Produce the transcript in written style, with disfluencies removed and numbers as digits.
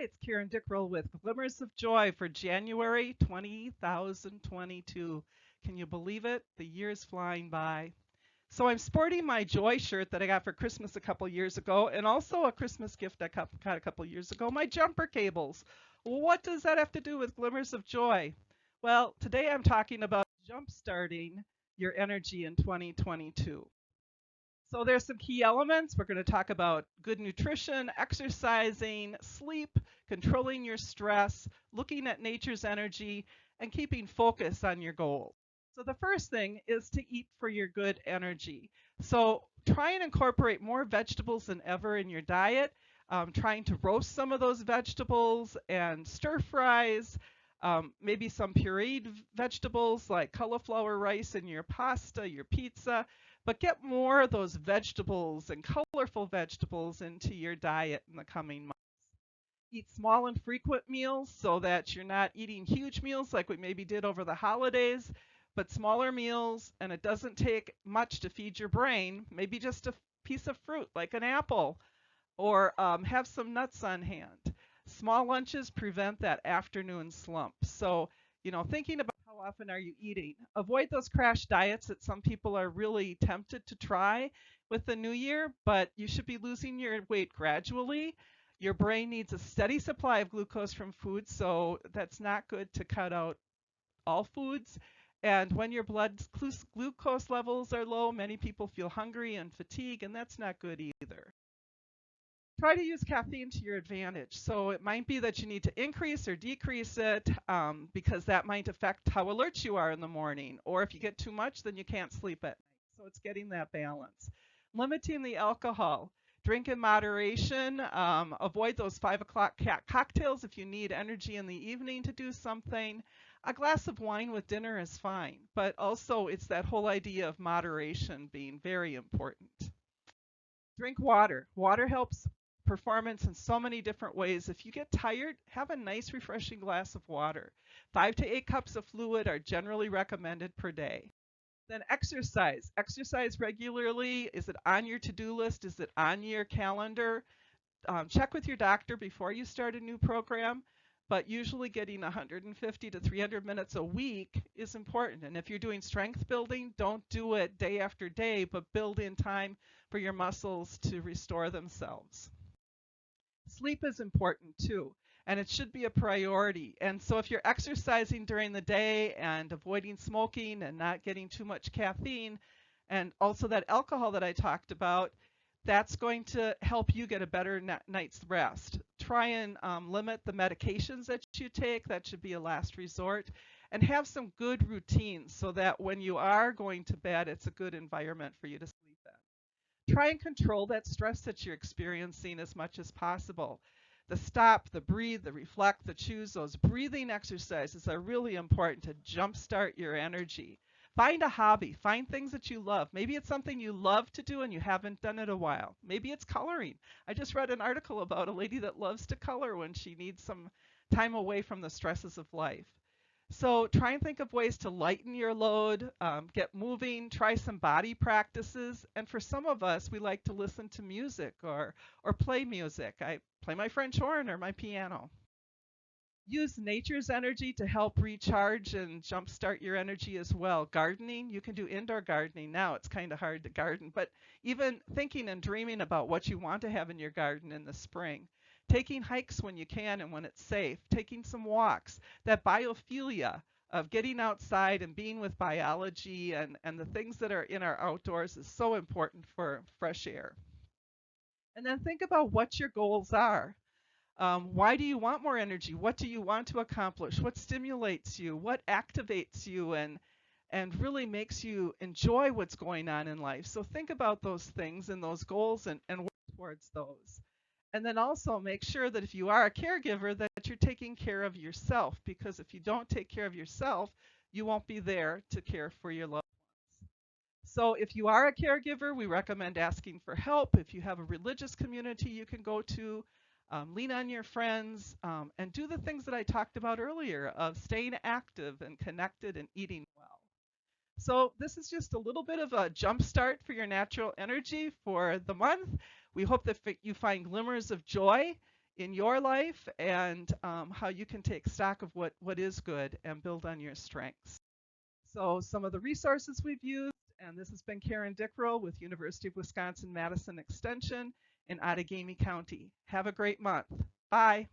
Hi, it's Karen Dickrell with Glimmers of Joy for January 2022. Can you believe it? The year's flying by. So I'm sporting my Joy shirt that I got for Christmas a couple years ago, and also a Christmas gift I got a couple years ago, my jumper cables. What does that have to do with Glimmers of Joy? Well, today I'm talking about jump starting your energy in 2022. So there's some key elements. We're going to talk about good nutrition, exercising, sleep, controlling your stress, looking at nature's energy, and keeping focus on your goals. So the first thing is to eat for your good energy. So try and incorporate more vegetables than ever in your diet. Trying to roast some of those vegetables and stir fries, maybe some pureed vegetables like cauliflower rice in your pasta, your pizza, but get more of those vegetables and colorful vegetables into your diet in the coming months. Eat small and frequent meals so that you're not eating huge meals like we maybe did over the holidays, but smaller meals, and it doesn't take much to feed your brain. Maybe just a piece of fruit like an apple, or have some nuts on hand. Small lunches prevent that afternoon slump. So, thinking about how often are you eating? Avoid those crash diets that some people are really tempted to try with the new year, but you should be losing your weight gradually. Your brain needs a steady supply of glucose from food, so that's not good to cut out all foods. And when your blood glucose levels are low, many people feel hungry and fatigue, and that's not good either. Try to use caffeine to your advantage. So it might be that you need to increase or decrease it because that might affect how alert you are in the morning. Or if you get too much, then you can't sleep at night. So it's getting that balance. Limiting the alcohol. Drink in moderation. Avoid those 5 o'clock cocktails if you need energy in the evening to do something. A glass of wine with dinner is fine, but also it's that whole idea of moderation being very important. Drink water. Water helps performance in so many different ways. If you get tired, have a nice, refreshing glass of water. 5 to 8 cups of fluid are generally recommended per day. Then exercise. Exercise regularly. Is it on your to do list? Is it on your calendar? Check with your doctor before you start a new program. But usually getting 150 to 300 minutes a week is important. And if you're doing strength building, don't do it day after day, but build in time for your muscles to restore themselves. Sleep is important too, and it should be a priority. And so if you're exercising during the day and avoiding smoking and not getting too much caffeine, and also that alcohol that I talked about, that's going to help you get a better night's rest. Try and limit the medications that you take. That should be a last resort. And have some good routines so that when you are going to bed, it's a good environment for you to sleep in. Try and control that stress that you're experiencing as much as possible. The stop, the breathe, the reflect, the choose, those breathing exercises are really important to jumpstart your energy. Find a hobby. Find things that you love. Maybe it's something you love to do and you haven't done it a while. Maybe it's coloring. I just read an article about a lady that loves to color when she needs some time away from the stresses of life. So try and think of ways to lighten your load, get moving, try some body practices. And for some of us, we like to listen to music or play music. I play my French horn or my piano. Use nature's energy to help recharge and jumpstart your energy as well. Gardening, you can do indoor gardening now. It's kind of hard to garden, but even thinking and dreaming about what you want to have in your garden in the spring. Taking hikes when you can and when it's safe. Taking some walks. That biophilia of getting outside and being with biology and the things that are in our outdoors is so important for fresh air. And then think about what your goals are. Why do you want more energy? What do you want to accomplish? What stimulates you? What activates you and really makes you enjoy what's going on in life? So think about those things and those goals and work towards those. And then also make sure that if you are a caregiver that you're taking care of yourself, because if you don't take care of yourself, you won't be there to care for your loved ones. So if you are a caregiver, we recommend asking for help. If you have a religious community you can go to, lean on your friends, and do the things that I talked about earlier of staying active and connected and eating well. So this is just a little bit of a jump start for your natural energy for the month. We hope that you find glimmers of joy in your life and how you can take stock of what is good and build on your strengths. So some of the resources we've used, and this has been Karen Dickrell with University of Wisconsin-Madison Extension in Outagamie County. Have a great month. Bye.